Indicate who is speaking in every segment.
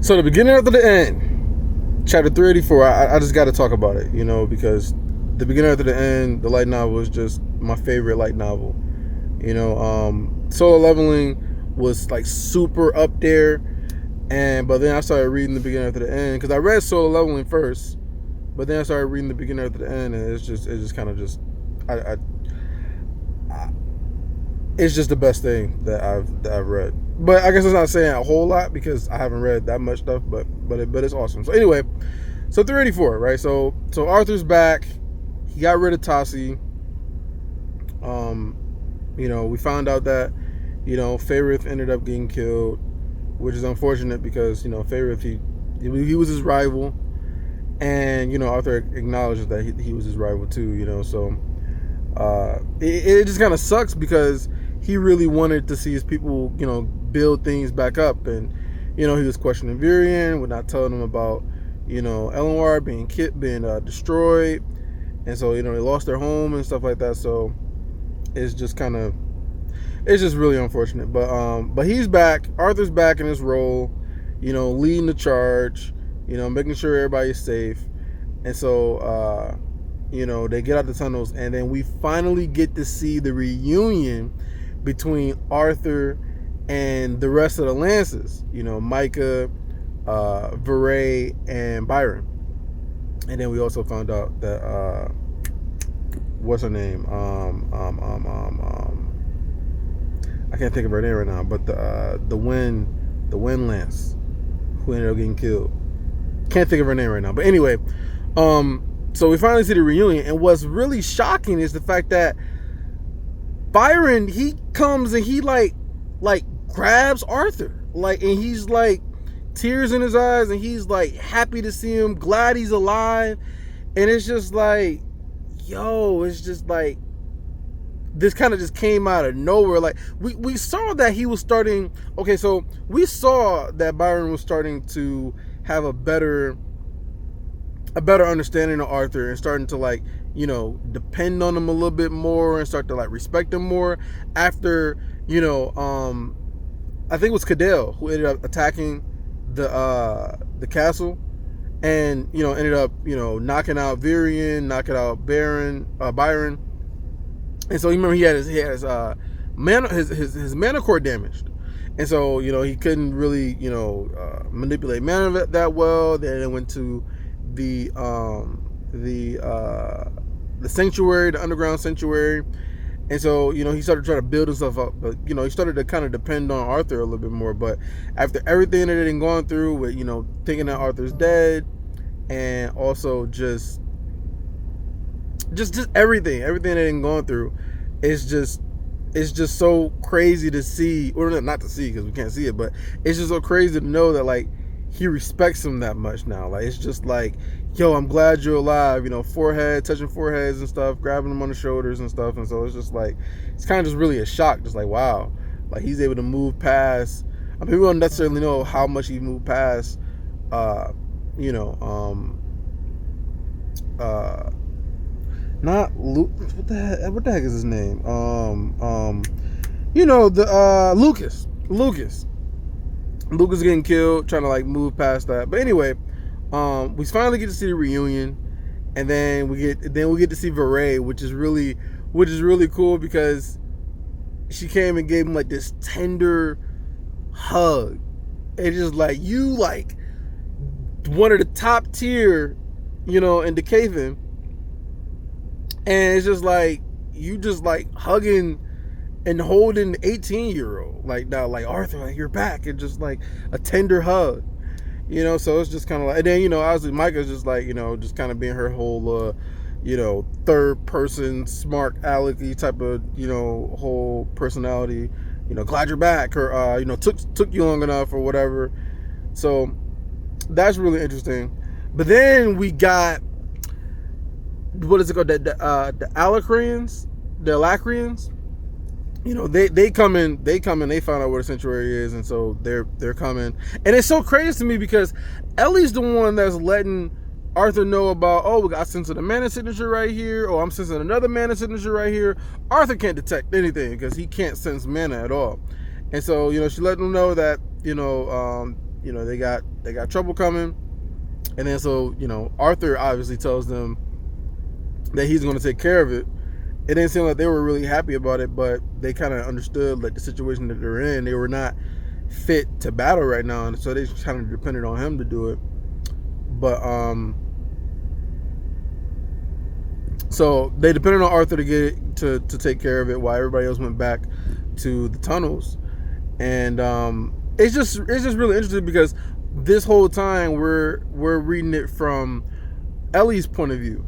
Speaker 1: So the beginning after the end, chapter 384. I just got to talk about it, because the beginning after the end, the light novel is just my favorite light novel. Solo Leveling was like super up there, but then I started reading the beginning after the end because I read Solo Leveling first, but then I started reading the beginning after the end, and it's just kind of just, it's just the best thing that I've read. But I guess it's not saying a whole lot because I haven't read that much stuff. But it's awesome. So anyway, so 384, right? So Arthur's back. He got rid of Tassi. We found out that Faerith ended up getting killed, which is unfortunate because Faerith he was his rival, and Arthur acknowledges that he was his rival too. So it just kind of sucks because he really wanted to see his people, build things back up. And, he was questioning Virion, would not telling him about, Elenwar being destroyed. And so, they lost their home and stuff like that. So it's just really unfortunate. But he's back. Arthur's back in his role, leading the charge, making sure everybody's safe. And so, they get out the tunnels, and then we finally get to see the reunion between Arthur and the rest of the Lances, Micah, Veray, and Byron. And then we also found out that what's her name? I can't think of her name right now, but the Wind Lance, who ended up getting killed. Can't think of her name right now. But anyway, so we finally see the reunion, and what's really shocking is the fact that Byron, he comes and he like grabs Arthur, and he's like tears in his eyes, and he's like happy to see him, glad he's alive. And it's just like, it's just like this kind of just came out of nowhere. Like we saw that he was starting. Okay, so we saw that Byron was starting to have a better understanding of Arthur and starting to depend on him a little bit more and start to respect him more after, I think it was Cadell who ended up attacking the castle and, ended up, knocking out Virion, knocking out Byron. And so you remember he had his mana core damaged. And so, he couldn't really, manipulate mana that well. Then it went to the sanctuary, the underground sanctuary. And so, he started trying to build himself up, but, he started to kind of depend on Arthur a little bit more. But after everything that had gone through with, thinking that Arthur's dead, and also just everything that had gone through, it's just so crazy to see, or not to see because we can't see it, but it's just so crazy to know that he respects him that much now. It's just like, yo, I'm glad you're alive, touching foreheads and stuff, grabbing him on the shoulders and stuff. And so it's just it's kind of just really a shock, just wow, he's able to move past. I mean, we don't necessarily know how much he moved past, not Luke, what the heck is his name? Lucas getting killed, trying to move past that. But anyway, we finally get to see the reunion, and then we get to see Veray, which is really cool because she came and gave him this tender hug. It's just you one of the top tier, in Decathon, and it's just you just hugging and holding 18-year-old now, Arthur, you're back, and just a tender hug, so it's just kind of and then obviously Micah's just just kind of being her whole third person smart alecky type of whole personality, glad you're back, or took you long enough or whatever. So that's really interesting. But then we got, what is it called, the Alacrians, they come in, they find out where the sanctuary is, and so they're coming. And it's so crazy to me because Ellie's the one that's letting Arthur know about, I sensing a mana signature right here, or I'm sensing another mana signature right here. Arthur can't detect anything because he can't sense mana at all. And so, she let them know that, they got they got trouble coming. And then so, Arthur obviously tells them that he's going to take care of it. It didn't seem like they were really happy about it, but they kind of understood like the situation that they're in. They were not fit to battle right now, and so they kind of depended on him to do it. But so they depended on Arthur to get it, to take care of it, while everybody else went back to the tunnels. And it's just really interesting because this whole time we're reading it from Ellie's point of view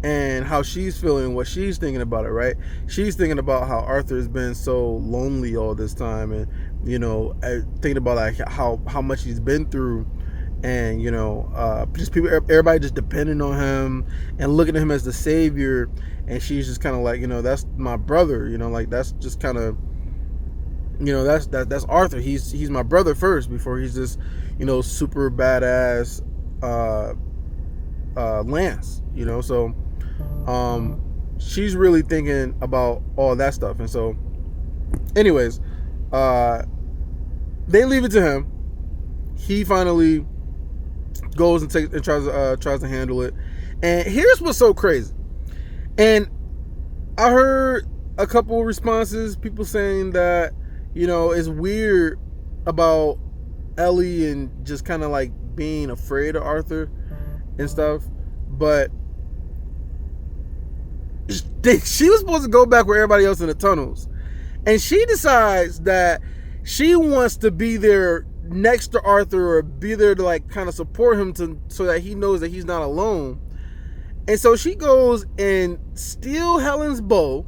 Speaker 1: and how she's feeling, what she's thinking about it, right? She's thinking about how Arthur has been so lonely all this time, and thinking about like how much he's been through, and just people, everybody just depending on him and looking at him as the savior. And she's just kind of like, that's my brother, like that's just kind of, that's Arthur. He's my brother first before he's this, super badass Lance, so she's really thinking about all that stuff. And so anyways, they leave it to him. He finally goes and tries to handle it. And here's what's so crazy. And I heard a couple of responses, people saying that it's weird about Ellie and just kind of like being afraid of Arthur and stuff, but she was supposed to go back with everybody else in the tunnels, and she decides that she wants to be there next to Arthur, or be there to like kind of support him, so that he knows that he's not alone. And so she goes and steals Helen's bow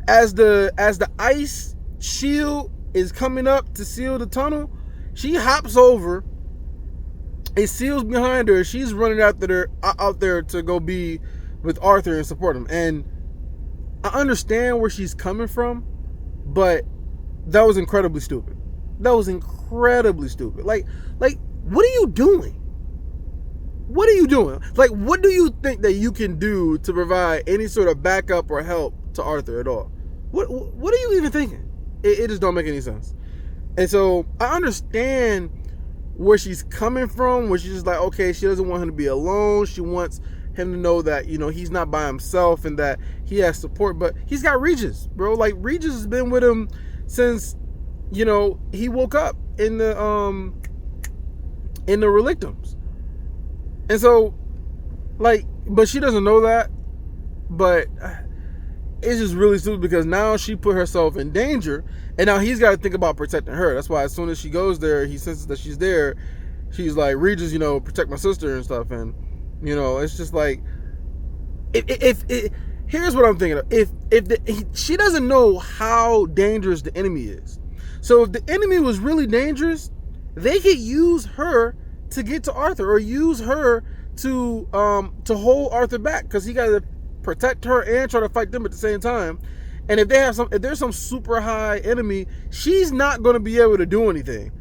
Speaker 1: as the ice shield is coming up to seal the tunnel. She hops over, it seals behind her. She's running out there to go be with Arthur and support him. And I understand where she's coming from, but that was incredibly stupid. Like, what are you doing? What are you doing? Like, what do you think that you can do to provide any sort of backup or help to Arthur at all? What are you even thinking? It just don't make any sense. And so I understand where she's coming from, where she's just like, okay, she doesn't want him to be alone. She wants him to know that, he's not by himself and that he has support. But he's got Regis, bro. Like, Regis has been with him since, he woke up in the Relictums. And so, like, but she doesn't know that. But it's just really stupid because now she put herself in danger, and now he's got to think about protecting her. That's why as soon as she goes there, he senses that she's there. She's like, Regis, protect my sister and stuff. And, it's just like, if here's what I'm thinking of. She doesn't know how dangerous the enemy is. So if the enemy was really dangerous, they could use her to get to Arthur, or use her to hold Arthur back, because he got to protect her and try to fight them at the same time. And if there's some super high enemy, she's not going to be able to do anything,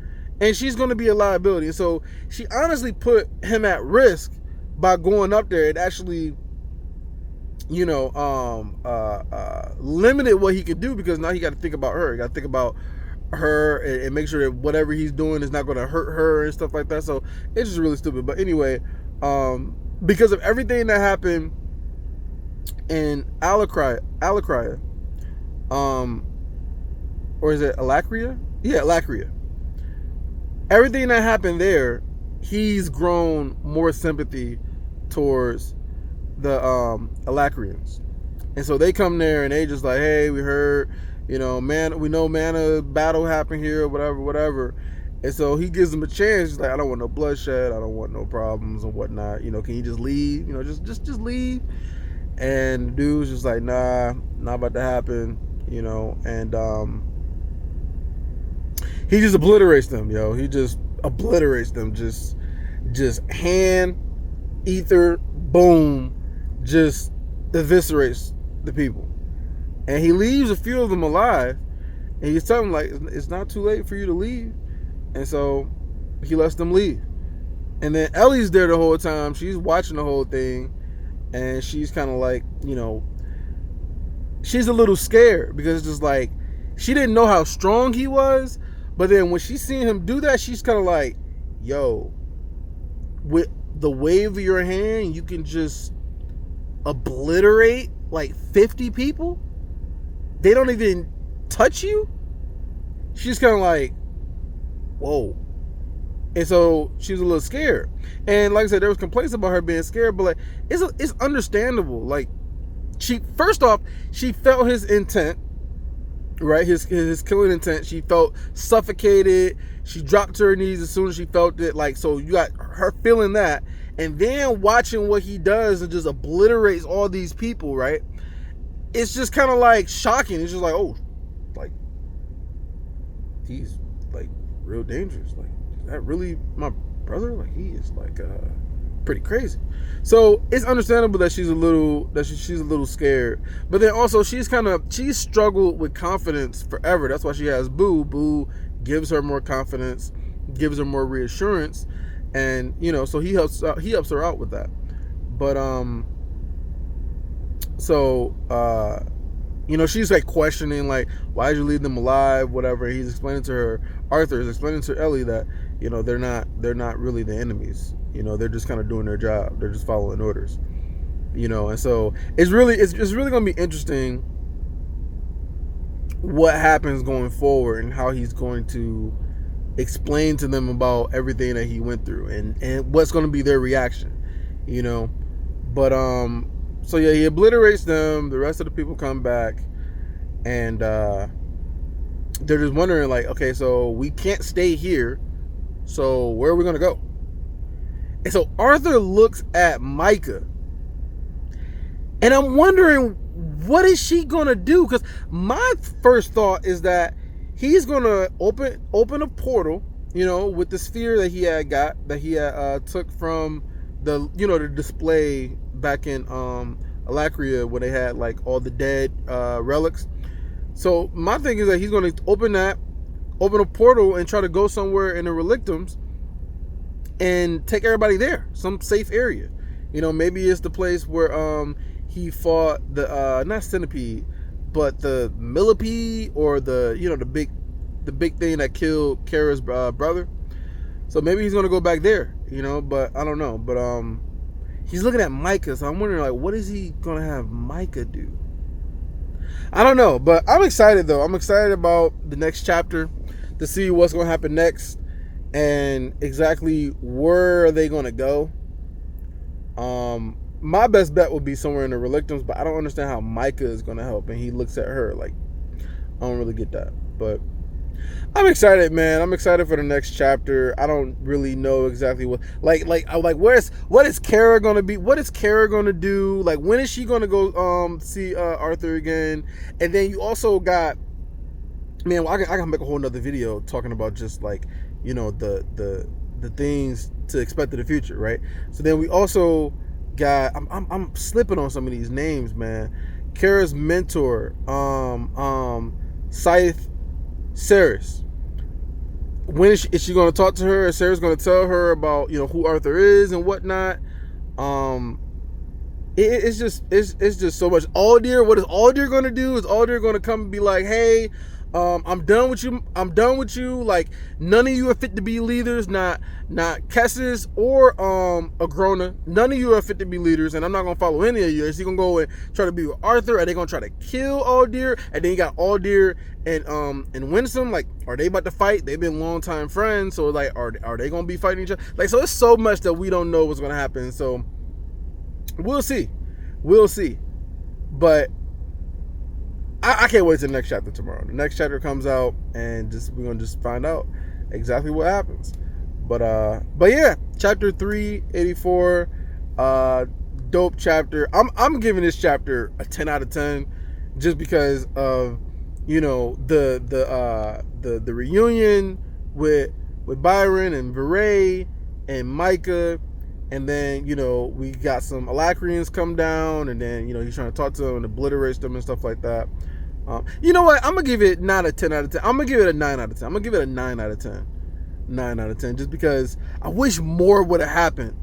Speaker 1: and she's going to be a liability. And so she honestly put him at risk by going up there. It actually, limited what he could do, because now he got to think about her. He got to think about her and make sure that whatever he's doing is not going to hurt her and stuff like that. So it's just really stupid. But anyway, because of everything that happened in Alacria, or is it Alacria? Yeah, Alacria. Everything that happened there, he's grown more sympathy towards the Alacrians. And so they come there and they just like, hey, we heard, we know Mana battle happened here, whatever. And so he gives them a chance. He's like, I don't want no bloodshed, I don't want no problems and whatnot. Can you just leave? Just leave. And the dude's just like, nah, not about to happen. And he just obliterates them, He just obliterates them. Just hand, ether, boom, just eviscerates the people. And he leaves a few of them alive. And he's telling them, like, it's not too late for you to leave. And so he lets them leave. And then Ellie's there the whole time. She's watching the whole thing. And she's kind of like, she's a little scared, because it's just like, she didn't know how strong he was. But then when she seen him do that, she's kind of like, yo, with the wave of your hand, you can just obliterate like 50 people. They don't even touch you. She's kind of like, whoa. And so she was a little scared. And like I said, there was complaints about her being scared, but like it's understandable. Like, she, first off, she felt his intent, right? His killing intent. She felt suffocated. She dropped to her knees as soon as she felt it. Like, so you got her feeling that, and then watching what he does and just obliterates all these people, right? It's just kind of like shocking. It's just like, oh, like, he's like real dangerous. Like, is that really my brother? Like, he is like pretty crazy. So it's understandable that she's a little scared. But then also she's struggled with confidence forever. That's why she has Boo. Boo gives her more confidence, gives her more reassurance, and you know, so he helps her out with that. But you know, she's like questioning, like, why did you leave them alive, whatever. He's explaining to her, Arthur is explaining to Ellie that, you know, they're not really the enemies. You know, they're just kind of doing their job. They're just following orders. You know, and so it's really going to be interesting what happens going forward and how he's going to explain to them about everything that he went through and what's going to be their reaction. You know, but so yeah, he obliterates them. The rest of the people come back, and they're just wondering, like, okay, so we can't stay here, so where are we gonna go? And so Arthur looks at Micah, and I'm wondering, what is she gonna do? Because my first thought is that he's gonna open a portal, you know, with the sphere that he had took from the, you know, the display back in Alacria, where they had like all the dead relics. So my thing is that he's going to open a portal and try to go somewhere in the Relictums and take everybody there, some safe area. You know, maybe it's the place where he fought the not centipede, but the millipede, or the, you know, the big thing that killed Kara's brother. So maybe he's gonna go back there, you know, but I don't know. But he's looking at Micah, so I'm wondering, like, what is he gonna have Micah do? I don't know, but I'm excited though. I'm excited about the next chapter to see what's gonna happen next and exactly where are they gonna go. My best bet would be somewhere in the Relictums, but I don't understand how Micah is gonna help. And he looks at her like, I don't really get that, but I'm excited, man. I'm excited for the next chapter. I don't really know exactly what, what is Kara gonna be? What is Kara gonna do? Like, when is she gonna go see Arthur again? And then you also got, man, I can make a whole nother video talking about just, like, you know, the things to expect in the future, right? So then we also got, I'm slipping on some of these names, man. Kara's mentor, Scythe Cerys. When is she going to talk to her? Sarah's going to tell her about, you know, who Arthur is and whatnot. It's just so much. Aldir, what is Aldir going to do? Is Aldir going to come and be like, hey, I'm done with you. Like, none of you are fit to be leaders. Not Kessis or Agrona. None of you are fit to be leaders, and I'm not gonna follow any of you. Is he gonna go and try to be with Arthur? Are they gonna try to kill Aldir? And then you got Aldir and Winsome. Like, are they about to fight? They've been longtime friends, so like, are they gonna be fighting each other? Like, so it's so much that we don't know what's gonna happen. So we'll see. But I can't wait till the next chapter tomorrow. The next chapter comes out, and we're gonna just find out exactly what happens. But yeah, chapter 384, dope chapter. I'm giving this chapter a 10 out of 10, just because of, you know, the reunion with Byron and Viray and Micah. And then, you know, we got some Alacrians come down, and then, you know, he's trying to talk to them and obliterate them and stuff like that. You know what? I'm going to give it not a 10 out of 10. I'm going to give it a 9 out of 10. I'm going to give it a 9 out of 10. 9 out of 10, just because I wish more would have happened,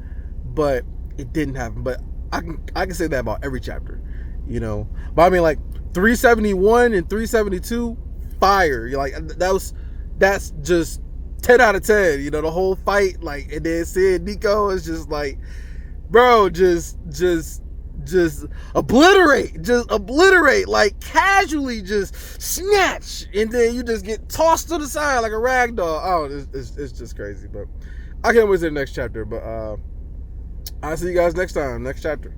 Speaker 1: but it didn't happen. But I can say that about every chapter, you know. But I mean, like, 371 and 372, fire. You're like, that's just 10 out of 10. You know, the whole fight, like, and then seeing Nico is just like, bro, just obliterate, like casually just snatch, and then you just get tossed to the side like a rag doll. Oh, it's just crazy. But I can't wait to the next chapter. But I'll see you guys next time, next chapter.